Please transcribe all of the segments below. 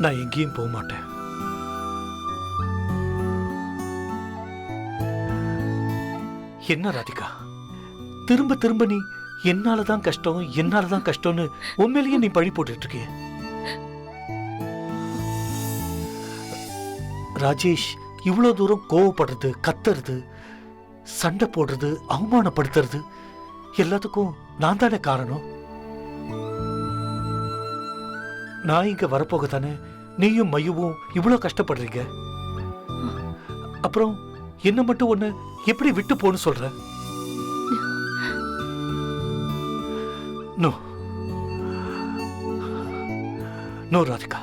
நான் எங்கேயும் போக மாட்டேன். என்ன ராதிகா, திரும்ப திரும்ப நீ என்னாலதான் கஷ்டம் என்னாலதான் கஷ்டம்னு உண்மையிலேயே நீ பழி போட்டுட்டு இருக்கிய. ராஜேஷ் இவ்வளவு தூரம் கோவப்படுறது, கத்துறது, சண்டை போடுறது, அவமானப்படுத்துறது எல்லாத்துக்கும் நான் தானே காரணம். நான் இங்க வரப்போக தானே நீயும் மையுவும் இவ்வளவு கஷ்டப்படுறீங்க. அப்புறம் என்ன மட்டும் ஒண்ணு எப்படி விட்டு போன்னு சொல்ற? நோ நோ ராதிகா,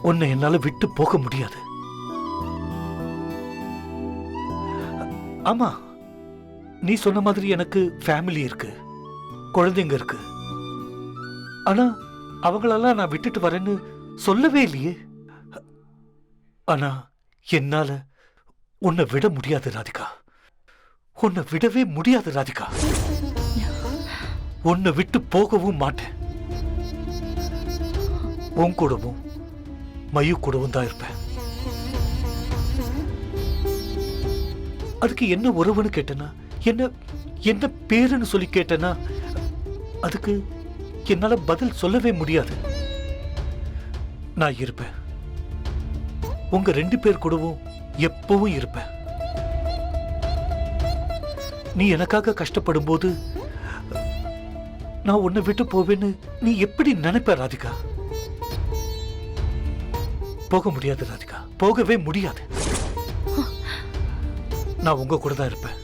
உன்னை என்னால விட்டு போக முடியாது. ஆமா, நீ சொன்ன மாதிரி எனக்கு ஃபேமிலி இருக்கு, குழந்தைங்க இருக்கு. ஆனா அவங்களெல்லாம் நான் விட்டுட்டு வரேன்னு சொல்லவே இல்லையே. ஆனா என்னால உன்னை விட முடியாது ராதிகா, உன்னை விடவே முடியாது ராதிகா. உன்னை விட்டு போகவும் மாட்டேன். உன் கூடவும் மயு கூடவும் தான் இருப்பேன். அதுக்கு என்ன உறவுன்னு கேட்டனா, என்ன என்ன பேருன்னு சொல்லி கேட்டனா, அதுக்கு என்னால பதில் சொல்லவே முடியாது. நான் இருப்பேன், உங்க 2 பேர் கூடவும் எப்பவும் இருப்பேன். நீ எனக்காக கஷ்டப்படும் போது நான் உன்னை விட்டு போவேன்னு நீ எப்படி நினைப்ப ராதிகா? போக முடியாது ராதிகா, போகவே முடியாது. நான் உங்க கூட தான் இருப்பேன்.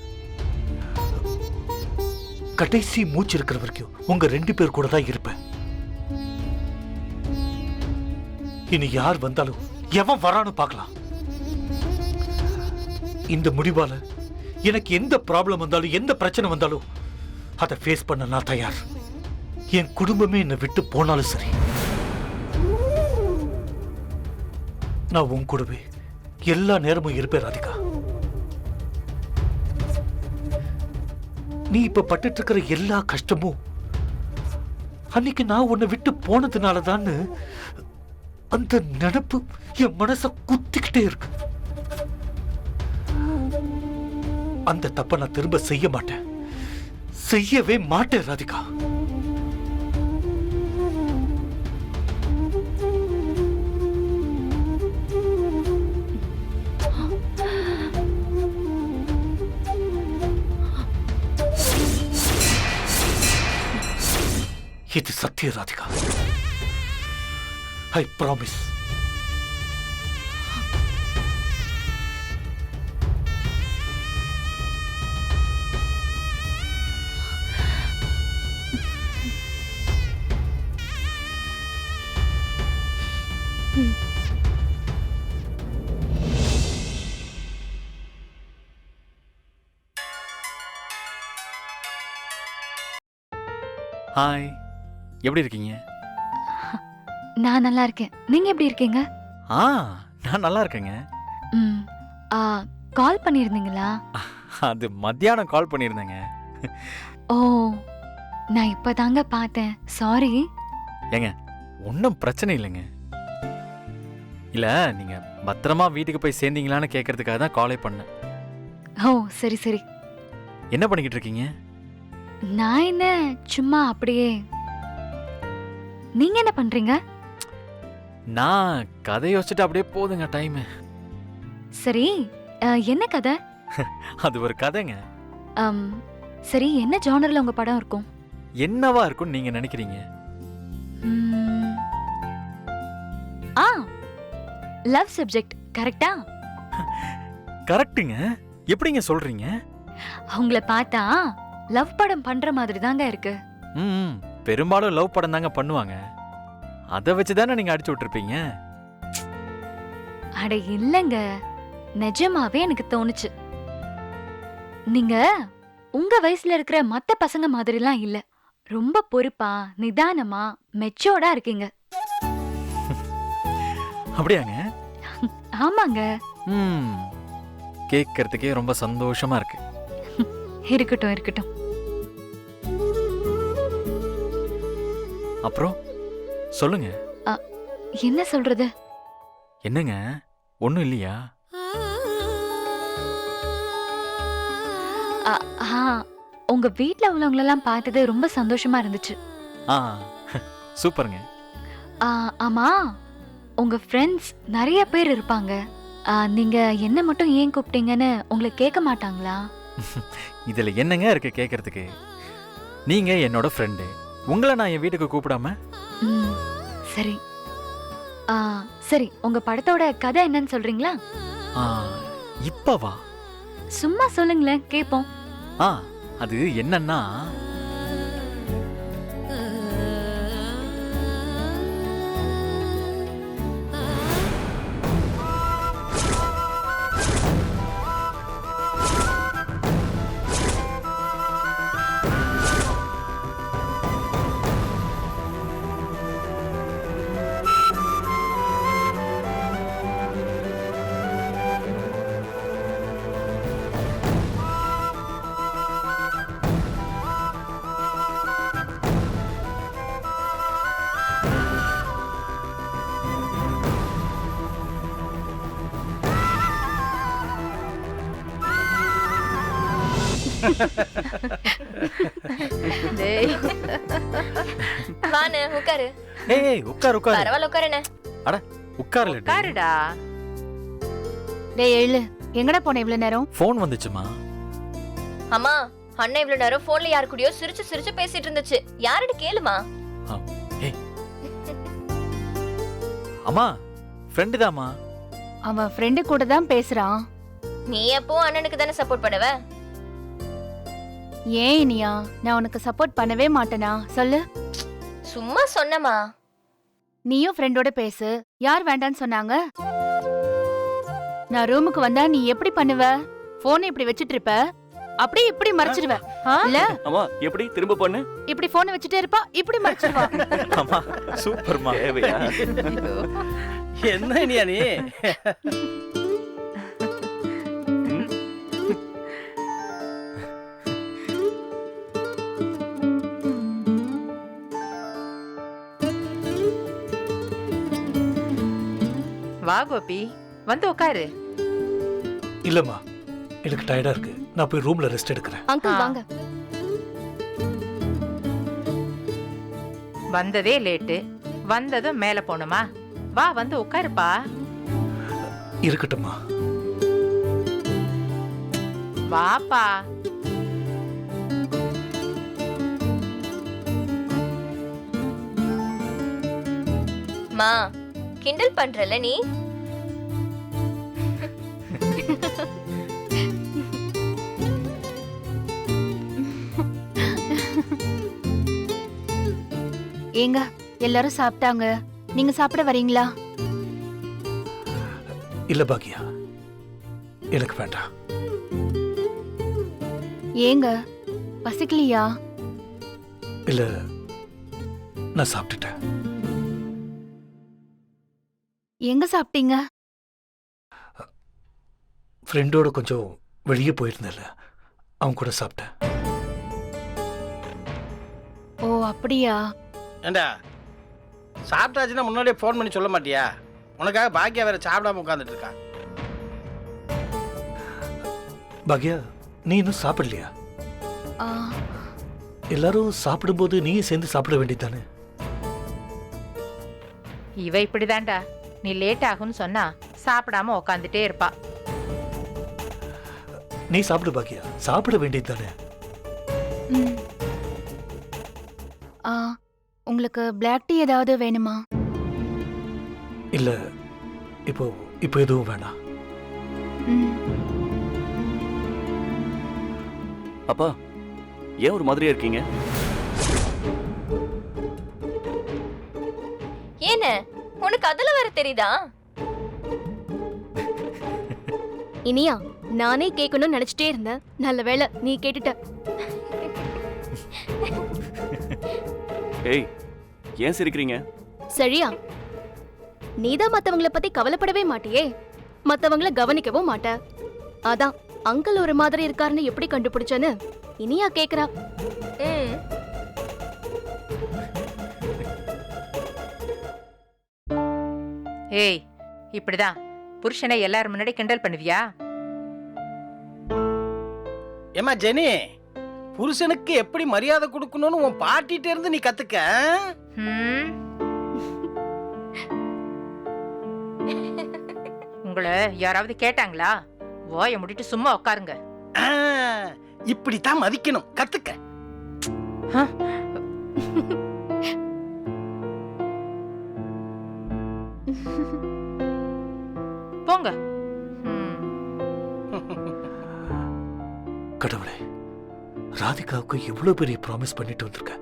கடைசி மூச்சு இருக்கிற வரைக்கும் உங்க 2 பேர் கூட தான் இருப்பேன். இனி யார் வந்தாலும் எவன் வரான்னு பார்க்கலாம். இந்த முடிவால எனக்கு எந்த ப்ராப்ளம் வந்தாலும் எந்த பிரச்சனை வந்தாலும் அதை ஃபேஸ் பண்ண நான் தயார். என் குடும்பமே என்னை விட்டு போனாலும் சரி, நான் உன் கூடவே எல்லா நேரமும் இருப்பேன் ராதிகா. நீ இப்ப பட்டுட்டு இருக்கிற எல்லா கஷ்டமும் அன்னைக்கு நான் உன்னை விட்டு போனதுனாலதான் அந்த நினைப்பு என் மனச குத்திக்கிட்டே இருக்கு. அந்த தப்ப நான் திரும்ப செய்ய மாட்டேன், செய்யவே மாட்டேன் ராதிகா. இது சத்திய ராதிகா. I promise. ஹாய், எப்படி இருக்கீங்க? நான் நல்லா இருக்கேன். நீங்க எப்படி இருக்கீங்க? நான் நல்லா இருக்கேங்க. ம். கால் பண்ணியிருந்தீங்களா? அது மத்தியானம் கால் பண்ணியிருந்தேங்க. ஓ, நான் இப்பதாங்க பார்த்தேன். சாரி. ஏங்க, ஒன்றும் பிரச்சனை இல்லைங்க. இல்லை, நீங்கள் பத்திரமா வீட்டுக்கு போய் சேர்ந்தீங்களான்னு கேட்கறதுக்காக தான் காலே பண்ணேன். ஓ, சரி சரி. என்ன பண்ணிக்கிட்டு இருக்கீங்க? நான் என்ன, சும்மா அப்படியே. நீங்க என்ன பண்றீங்க? நான் கதை யோசிச்சுட்டு அப்படியே போதுங்க டைமு. சரி, என்ன கதை? அது ஒரு கதைங்க. சரி, என்ன ஜானர்ல உங்க படம் இருக்கும்? என்னவா இருக்கும்னு நீங்க நினைக்கிறீங்க? லவ் சப்ஜெக்ட், கரெக்டா? கரெக்ட்டுங்க. எப்படிங்க சொல்றீங்க? அவங்கள பார்த்தா லவ் படம் பண்ற மாதிரி தாங்க இருக்கு. பெரும்பாலும் லவ் படம் தாங்க பண்ணுவாங்க. அதை வச்சுதானே நீங்க அடிச்சு விட்டுருப்பீங்க. அட இல்லங்க, நிஜமாவே எனக்கு தோணுச்சு. நீங்க உங்க வயசுல இருக்கிற மத்த பசங்க மாதிரிலாம் இல்ல. ரொம்ப பொறுப்பா, நிதானமா, மெச்சோர்டா இருக்கீங்க. அப்படியாங்க? ஆமாங்க. கேட்கறதுக்கே ரொம்ப சந்தோஷமா இருக்கு. இருக்கட்டும் இருக்கட்டும். அப்புறம் சொல்லுங்க. என்ன சொல்றது? என்னங்க ஒன்றும் இல்லையா? ஆ, ஆ, உங்க வீட்ல உள்ளவங்களெல்லாம் பார்த்தது ரொம்ப சந்தோஷமா இருந்துச்சு. ஆ சூப்பருங்க. ஆமா, உங்க ஃப்ரெண்ட்ஸ் நிறைய பேர் இருப்பாங்க. நீங்க என்ன மட்டும் ஏன் கூப்பிட்டீங்கன்னு உங்களை கேட்க மாட்டாங்களா? இதுல என்னங்க இருக்கு கேட்கறதுக்கு? நீங்க என்னோட ஃப்ரெண்டு, உங்களை நான் என் வீட்டுக்கு கூப்பிடாம? ம், சரி. சரி, உங்க படத்தோட கதை என்னன்னு சொல்றீங்களா? ஆ, இப்பவா? சும்மா சொல்லுங்களேன், கேப்போம். அது என்னன்னா, டேய் வானே உட்காரு. ஏய் உட்கார் உட்கார். பரவாயில்ல உட்காருண்ணே. அட உட்கார்ல. உட்காருடா. டேய் எழு, எங்கடா போன இவ்வளவு நேரம்? ஃபோன் வந்துச்சுமா. அம்மா, அண்ணன் இவ்வளவு நேரம் போன்ல யாரு கூடயோ சிரிச்சு சிரிச்சு பேசிட்டு இருந்துச்சு. யாருன்னு கேளுமா. ஏய் அம்மா, ஃப்ரெண்டு தாம்மா. அவன் ஃப்ரெண்டு கூட தான் பேசுறான். நீ எப்போ அண்ணனுக்கு தானே சப்போர்ட் பண்ணுவ? ஏன் இனியா, நான் உனக்கு சப்போர்ட் பண்ணவே மாட்டேனா சொல்லு? சும்மா சொன்னமா. நீயும் ஃப்ரெண்டோட பேசு. யார் வேண்டான்னு சொன்னாங்க? நான் ரூமுக்கு வந்தா நீ எப்படி பண்ணுவ? போன் இப்படி வச்சிட்டு இருப்ப, அப்படியே இப்படி மறைச்சிடுவ இல்ல? அம்மா எப்படி திரும்ப பண்ணு? இப்படி போனை வச்சுட்டே இருப்பா, இப்படி மறைச்சிடுவா. அம்மா சூப்பர்மா. தேவையா? என்ன இனியா நீ? வா கோபி, வந்து உட்காரு. இல்லம்மா, எனக்கு டயர்டா இருக்கு. நான் போய் ரூம்ல ரெஸ்ட் எடுக்கிறேன். அங்கிள் வாங்க. வந்ததே லேட்டு, வந்ததும் மேல போணுமா? வா வந்து உட்காருப்பா. இருக்கட்டும்மா. வாப்பா. மா, கிண்டல் பண்றல நீ? ஏங்க எல்லாரும் சாப்பிட்டாங்க, நீங்க சாப்பிட வரீங்களா? இல்ல பாக்கியா, எனக்கு வேண்டாம். ஏங்க பசிக்கலையா? இல்ல, நான் சாப்பிட்டுட்டேன். எங்க சாப்பிட்டீங்க? ஃப்ரெண்டோட கொஞ்சம் வெளியே போயிருந்தேன்ல, அவன் கூட சாப்பிட்டேன். ஓ அப்படியா? ஏண்டா சாப்பிட்டாச்சுன்னா முன்னாடியே ஃபோன் பண்ணி சொல்ல மாட்டியா? உனக்காக பாக்கியா வேற சாப்பிடாம உட்காந்துட்டு இருக்கா. பாக்கியா, நீ இன்னும் சாப்பிடலையா? ஆ, எல்லாரும் சாப்பிடும்போது நீயும் சேர்ந்து சாப்பிட வேண்டியதானே? இவ இப்படிதான்டா, நீ லேட் ஆகும்னு சொன்னா சாப்பிடாம உக்காந்துட்டே இருப்பா. நீ சாப்பிடு பாக்கியா, சாப்பிட வேண்டியதுதானே? ம். ஆ, உங்களுக்கு பிளாக் டீ ஏதாவது வேணுமா? இல்ல, இப்போ இப்போ எதுவும் வேணாம். ம். அப்பா ஏன் ஒரு மாதிரியா இருக்கீங்க? ஏன உனக்கு அதெல்லாம் வேற தெரியுதா? இனியா, நானே கேட்கணும்னு நினைச்சிட்டே இருந்தேன். நல்ல வேளை நீ கேட்டுட்ட. ஏய் ஏன் சிரிக்கிறீங்க? சரியா? நீதான் மத்தவங்கள பத்தி கவலைப்படவே மாட்டியே, மத்தவங்கள கவனிக்கவும் மாட்ட. அதான் அங்கிள் ஒரு மாதிரி இருக்காருன்னு எப்படி கண்டுபிடிச்சேன்னு இனியா கேக்குறா. ஏய் இப்படிதான் புருஷனை எல்லாரும் முன்னாடி கிண்டல் பண்ணுவியா? ஏமா ஜெனி, புருஷனுக்கு எப்படி மரியாதை கொடுக்கணும்னு உன் பாட்டிட்ட இருந்து நீ கத்துக்க. ம். உங்களை யாராவது கேட்டாங்களா? வாயை மூடிட்டு சும்மா உட்காருங்க. ஆ, இப்படித்தான் மதிக்கணும், கத்துக்க. போங்க. ம். கடவுளே, ராதிகாவுக்கு இவ்வளவு பெரிய ப்ராமிஸ் பண்ணிட்டு வந்திருக்க.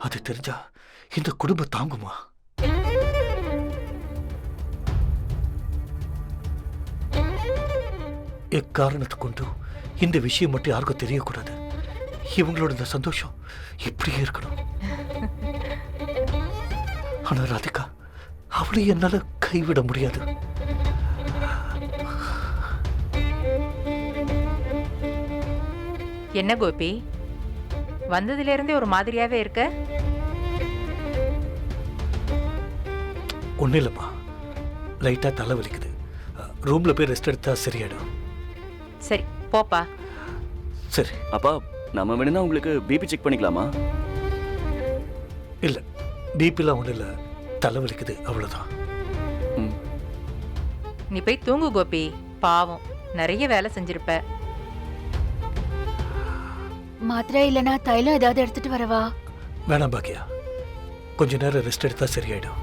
அது தெரிஞ்சா இந்த குடும்பம் தாங்குமா? எக்காரணத்தை கொண்டு இந்த விஷயம் மட்டும் யாருக்கும் தெரியக்கூடாது. இவங்களோட இந்த சந்தோஷம் இப்படியே இருக்கணும். ஆனா ராதிகா, அவளை என்னால கைவிட முடியாது. என்ன கோபி, வந்ததுல இருந்தே ஒரு மாதிரியாவே இருக்க? ஒன்னும் இல்லம்மா, லைட்டா தலை வலிக்குது. ரூம்ல போய் ரெஸ்ட் எடுத்தா சரியாயிடும். சரி போப்பா. சரி. அப்பா, நம்ம வேணும்னா உங்களுக்கு பிபி செக் பண்ணிக்கலாமா? இல்ல, பிபிலாம் ஒன்றும் இல்லை, தலை வலிக்குது அவ்வளோதான். ம். நீ போய் தூங்கு கோபி, பாவம் நிறைய வேலை செஞ்சிருப்ப. மாத்திரை இல்லனா தைலம் ஏதாவது எடுத்துட்டு வரவா? வேணாம் பாக்கியா, கொஞ்ச நேரம் ரெஸ்ட் எடுத்தா சரியாயிடும்.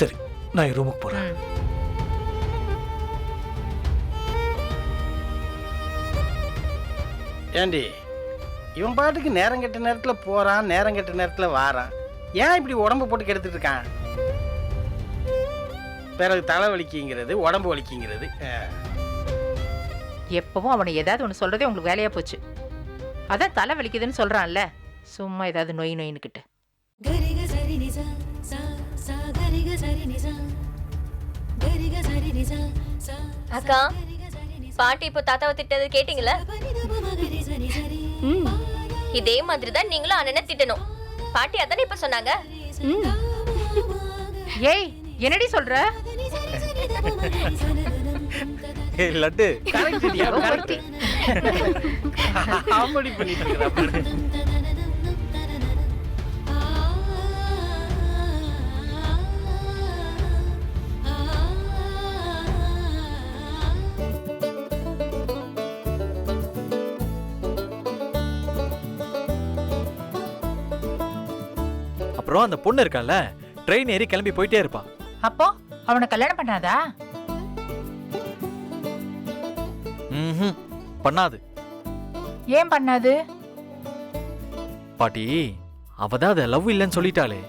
சரி, நான் என் ரூமுக்கு போறேன். ம். ஏண்டி, இவன் பாட்டுக்கு நேரம் கெட்ட நேரத்துல போறான், நேரம் கெட்ட நேரத்துல வாரான். ஏன் இப்படி உடம்பு போட்டு கெடுத்துட்டு இருக்கான்? பிறகு தலை வலிக்குங்கிறது, உடம்பு வலிக்குங்கிறது. எப்பவும் அவனை ஏதாவது ஒன்று சொல்றதே உங்களுக்கு வேலையா போச்சு. அதான் தலை வலிக்குதுன்னு சொல்றான்ல, சும்மா ஏதாவது நொய் நொயின்னுக்கிட்டு. அக்கா, பாட்டி இப்போ தாத்தாவை திட்டது கேட்டீங்களா? ம், இதே மாதிரி தான் நீங்களும் அண்ணனை திட்டணும். பாட்டி அதானே இப்ப சொன்னாங்க. ம். ஏய் என்னடி சொல்ற? ஏய் லட்டு, கரெக்ட்டியா, அவ கரெக்ட். ஒருத்தி. காமெடி பண்ணிட்டு இருக்கறா பாரு. அப்புறம் அந்த பொண்ணு இருக்கால, ட்ரெயின் ஏறி கிளம்பி போயிட்டே இருப்பா. அப்போ அவனை கல்யாணம் பண்ணாதா? ம்ஹும், பண்ணாது. ஏன் பண்ணாது? பாட்டி, அவதான் அதை லவ் இல்லைன்னு சொல்லிட்டாளே.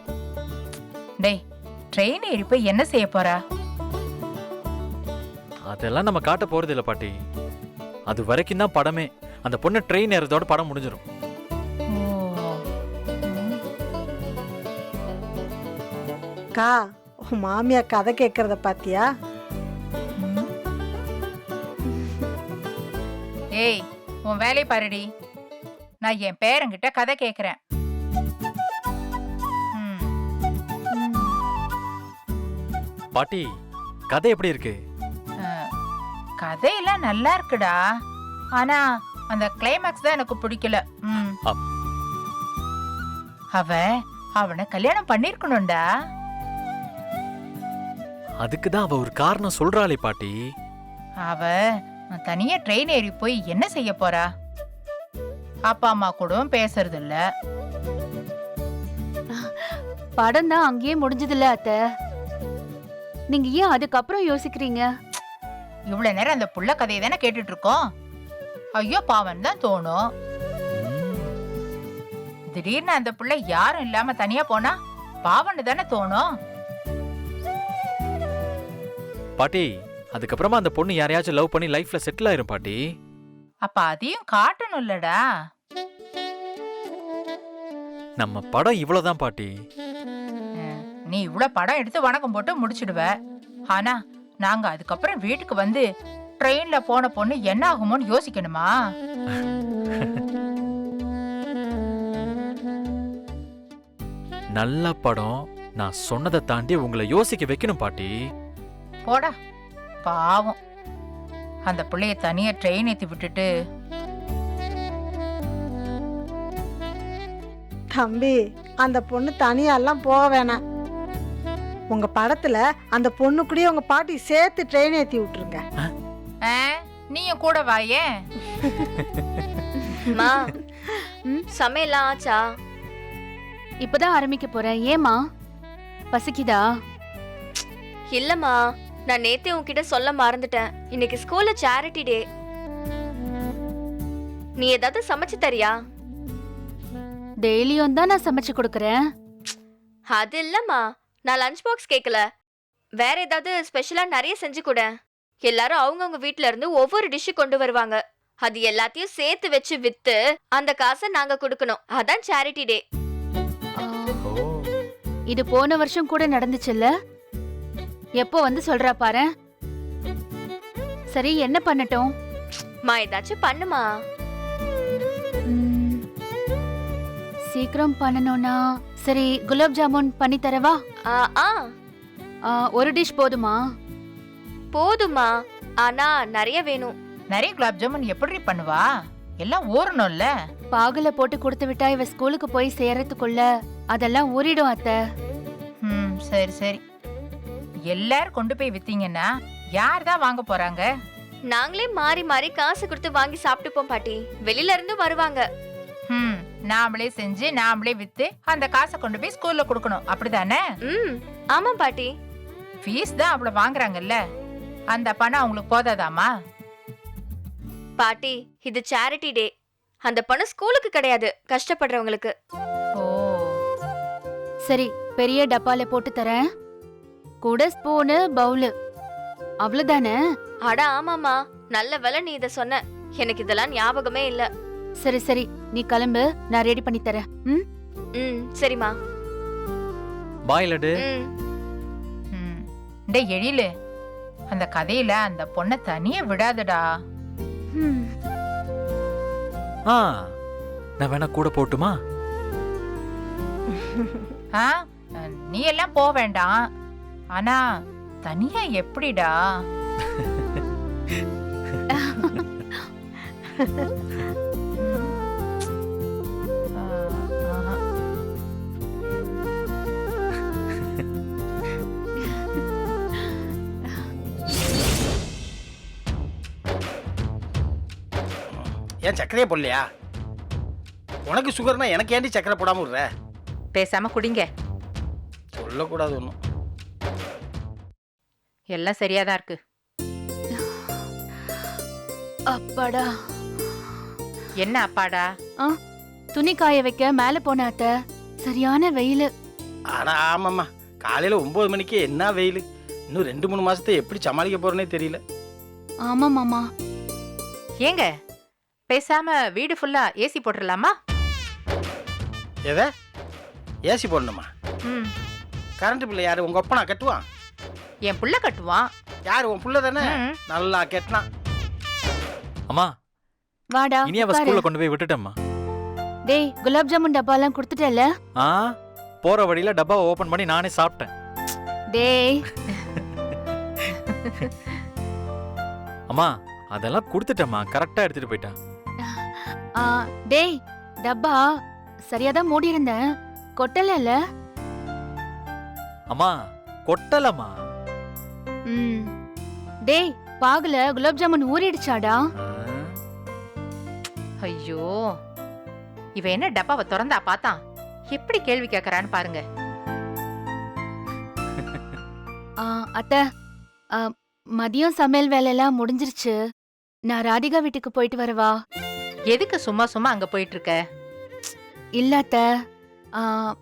டேய், ட்ரெயின் ஏறி போய் என்ன செய்ய போறா? அதெல்லாம் நம்ம காட்ட போறது இல்ல பாட்டி. அது வரைக்கும் தான் படமே. அந்த பொண்ணு ட்ரெயின் ஏறதோட படம் முடிஞ்சிடும். அக்கா, உன் மாமியா கதை கேட்கறத பாத்தியா? ஏய், உன் வேலையை பாருடி. நான் என் பேரங்கிட்ட கதை கேக்குறேன். பாட்டி, கதை எப்படி இருக்கு? கதையெல்லாம் நல்லா இருக்குடா, ஆனா அந்த கிளைமேக்ஸ் தான் எனக்கு பிடிக்கல. அவனை கல்யாணம் பண்ணிருக்கணும்டா. அதுக்குதான் அவ ஒரு காரணம் சொல்றாளே பாட்டி. அவ தனியா ட்ரெயின் ஏறி போய் என்ன செய்ய போறா? அப்பா அம்மா கூட பேசுறது இல்ல. படம் தான் அங்கேயே முடிஞ்சதில்ல அத்தை. நீங்க ஏன் அதுக்கப்புறம் யோசிக்கிறீங்க? இவ்வளவு நேரம் அந்த புள்ள கதையை தானே கேட்டுட்டு இருக்கோம். ஐயோ பாவன் தான் தோணும். திடீர்னு அந்த புள்ள யாரும் இல்லாம தனியா போனா பாவன்னு தானே தோணும். பாட்டி, அதுக்கப்புறமா அந்த பொண்ணு யாரையாச்சும் லவ் பண்ணி லைஃப்ல செட்டில் ஆயிரும் பாட்டி. அப்ப அதையும் காட்டணும் இல்லடா. நம்ம படம் இவ்வளவுதான் பாட்டி. நீ இவ்வளவு படம் எடுத்து வணக்கம் போட்டு முடிச்சிடுவ. ஆனா நாங்க அதுக்கப்புறம் வீட்டுக்கு வந்து ட்ரெயின்ல போன பொண்ணு என்ன ஆகுமோன்னு யோசிக்கணுமா? நல்ல படம் நான் சொன்னதை தாண்டி உங்களை யோசிக்க வைக்கணும் பாட்டி. போடா பாவம், அந்த பிள்ளைய தனியா ட்ரெயின் ஏத்தி விட்டுட்டு. தம்பி, அந்த பொண்ணு தனியாலாம் போக வேணாம். உங்க படத்துல அந்த பொண்ணு கூடயே உங்க பாட்டி சேர்த்து ட்ரெயின் ஏத்தி விட்டுருங்க. ஆ, நீயும் கூட வாயே. மா சமையல்லாம் ஆச்சா? இப்பதான் ஆரம்பிக்க போறேன். ஏமா பசிக்குதா? இல்லம்மா, நான் நேத்தே உன்கிட்ட சொல்ல மறந்துட்டேன். இன்னைக்கு ஸ்கூல்ல சேரிட்டி டே. நீ ஏதாவது சமைச்சு தரியா? டெய்லியும் தான் நான் சமைச்சு கொடுக்கறேன். அது இல்லம்மா, நான் லஞ்ச் பாக்ஸ் கேட்கல. வேற ஏதாவது ஸ்பெஷலா நிறைய செஞ்சு கொடு. எல்லாரும் அவங்கவுங்க வீட்ல இருந்து ஒவ்வொரு டிஷ் கொண்டு வருவாங்க. அது எல்லாத்தையும் சேர்த்து வச்சு வித்து அந்த காசை நாங்க கொடுக்கணும். அதான் சேரிட்டி டே. ஆ, இது போன வருஷம் கூட நடந்துச்சுல்ல? எப்போ வந்து சொல்றா பாரு. சரி, என்ன பண்ணட்டும்? மா ஏதாச்சும் பண்ணுமா. ம், சீக்கிரம் பண்ணணும்னா சரி, குலாப் ஜாமுன் பண்ணி தரவா? ஆ ஆ ஒரு டிஷ் போதுமா? போதுமா, ஆனா நிறைய வேணும். நிறைய குலாப் ஜாமுன் எப்படி பண்ணுவா? எல்லாம் ஊறணும்ல. பாகுல போட்டு கொடுத்து விட்டா இவ ஸ்கூலுக்கு போய் சேரத்துக்குள்ள அதெல்லாம் ஊறிடும் அத்தை. ம், சரி சரி. எல்லாரும் கொண்டு போய் வித்தீங்கன்னா யார் தான் வாங்க போறாங்க? நாங்களே மாறி மாறி காசு கொடுத்து வாங்கி சாப்பிட்டுப்போம் பாட்டி. வெளியில இருந்து வருவாங்க. ம், நாமளே செஞ்சு நாமளே வித்து அந்த காசை கொண்டு போய் ஸ்கூல்ல கொடுக்கணும், அப்படிதானே? ம், ஆமா பாட்டி. ஃபீஸ் தான் அவ்வளவு வாங்குறாங்கல்ல, அந்த பணம் அவங்களுக்கு போதாதாமா? பாட்டி, இது சேரிட்டி டே. அந்த பணம் ஸ்கூலுக்கு கிடையாது, கஷ்டப்படுறவங்களுக்கு. ஓ, சரி, பெரிய டப்பால போட்டு தரேன். கூட ஸ்பூனு பவுலு, அவ்வளவுதானே? அட ஆமாமா, நல்ல வேளை நீ இத சொன்ன. எனக்கு இதெல்லாம் ஞாபகமே இல்ல. சரி சரி, நீ கிளம்பு, நான் ரெடி பண்ணி தரேன். ம், ம், சரிம்மா. பாய் லட்டு. ம், ம். டேய் எழிலு, அந்த கதையில அந்த பொண்ணை தனியா விடாதடா. ம். ஆ, நான் வேணா கூட போட்டுமா? ஆ, நீ எல்லாம் போக வேண்டாம். ஆனா தனியா எப்படிடா? ஆஹா. ஏன் சர்க்கரையே போடலையா? உனக்கு சுகர்னா எனக்கு ஏண்டி சர்க்கரை போடாம விடுற? பேசாம குடிங்க, சொல்லக்கூடாது ஒன்றும். எல்லாம் சரியாதான் இருக்கு. அப்பாடா. என்ன அப்பாடா? துணி காய வைக்க மேல போன அத்தை, சரியான வெயிலு. ஆனா ஆமாம்மா, காலையில 9 மணிக்கு என்ன வெயில். இன்னும் 2-3 மாசத்தை எப்படி சமாளிக்க போறேனே தெரியல. ஆமா மாமா. ஏங்க, பேசாம வீடு ஃபுல்லா ஏசி போட்டுடலாமா? எதை ஏசி போடணுமா? ம், கரண்ட் பில்லை யாரு உங்க அப்பனா கட்டுவான்? என் புள்ள கட்டுவான். யாரு உன் புள்ள தானே? ம். நல்லா கெட்டினான். அம்மா, வாடா, இனி அவ உட்காரு. ஸ்கூல்ல கொண்டு போய் விட்டுட்டேம்மா. டேய், குலாப் ஜாமுன் டப்பாலாம் கொடுத்துட்டல? ஆ, போற வழியில டப்பாவை ஓபன் பண்ணி நானே சாப்பிட்டேன். டேய். அம்மா, அதெல்லாம் கொடுத்துட்டேம்மா, கரெக்டா எடுத்துட்டு போயிட்டா. ஆ, டேய், டப்பா சரியாதான் மூடி இருந்தேன், கொட்டல. அம்மா, கொட்டலம்மா. ம். டேய், பாகுல குலாப் ஜாமுன் ஊறிடுச்சாடா? ஆ, ஐயோ, இவ என்ன டப்பாவை திறந்தா பார்த்தான், எப்படி கேள்வி கேட்கறான்னு பாருங்க. ஆ, அத்தை, ஆ, மதியம் சமையல் வேலையெல்லாம் முடிஞ்சிருச்சு. நான் ராதிகா வீட்டுக்கு போயிட்டு வரவா? எதுக்கு சும்மா சும்மா அங்க போயிட்டு இருக்க? இல்ல அத்தை,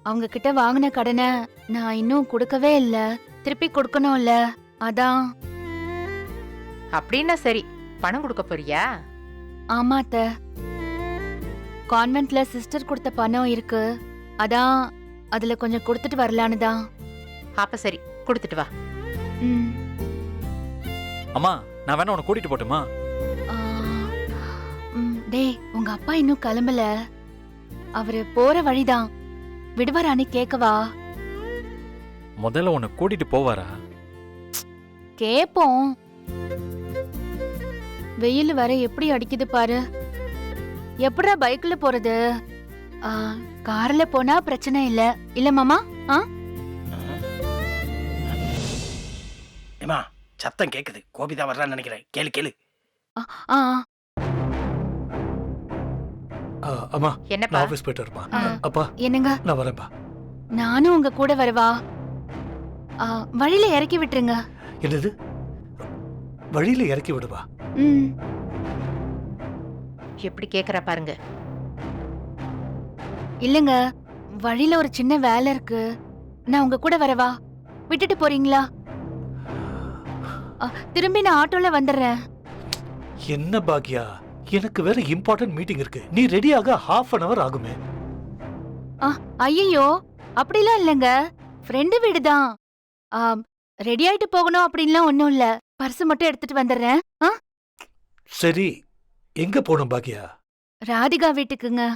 அவங்க கிட்ட வாங்கின கடனை நான் இன்னும் கொடுக்கவே இல்ல, திருப்பி கொடுக்கணும்ல, அதான். அப்படின்னா சரி, பணம் கொடுக்க போறியா? ஆமா அத்தை, கான்வென்ட்ல சிஸ்டர் கொடுத்த பணம் இருக்கு, அதான் அதுல கொஞ்சம் கொடுத்துட்டு வரலான்னு தான். அப்ப சரி, கொடுத்துட்டு வா. ம். அம்மா, நான் வேணா உன்னை கூட்டிட்டு போட்டுமா? ஆ, டேய், உங்க அப்பா இன்னும் கிளம்பல, அவரு போற வழிதான், விடுவாரான்னு கேக்கவா? முதல்ல உன்னை கூட்டிட்டு போவாரா? கேப்போம். வெயில் வர எப்படி அடிக்குது பாரு. எப்படா பைக்ல போறது? ஆ, கார்ல போனா பிரச்சனை இல்ல இல்ல மாமா? ஆ? ஏமா சத்தம் கேக்குது, கோபிதா வர்றான்னு நினைக்கிறேன். கேளு கேளு. ஆ, ஆ. அம்மா நான் என்னப்பா? ஆஃபீஸ் போயிட்டு வரமா? ஆ. அப்பா என்னங்க? நான் வரேன்பா. நானும் உங்க கூட வரவா? ஆ, வழியில இறக்கி விட்டுருங்க. என்னது? வழியில இறக்கி விடுவா? ம். எப்படி கேக்குறா பாருங்க. இல்லங்க, வழியில ஒரு சின்ன வேலை இருக்கு. நான் உங்க கூட வரவா? விட்டுட்டு போறீங்களா? திரும்பி நான் ஆட்டோல வந்துடுறேன். என்ன பாக்கியா, எனக்கு வேற இம்பார்ட்டன்ட் மீட்டிங் இருக்கு. நீ ரெடியாக half an hour ஆகுமே. ஐயோ, அப்படிலாம் இல்லங்க. ஃப்ரெண்டு வீடு தான். ரெடி ஆயிட்டு போகணும் அப்படின்லாம் ஒன்றும் இல்ல. பர்ஸ் மட்டும் எடுத்துட்டு வந்துடுறேன். சரி, எங்க போகணும் பாக்கியா? ராதிகா வீட்டுக்குங்க.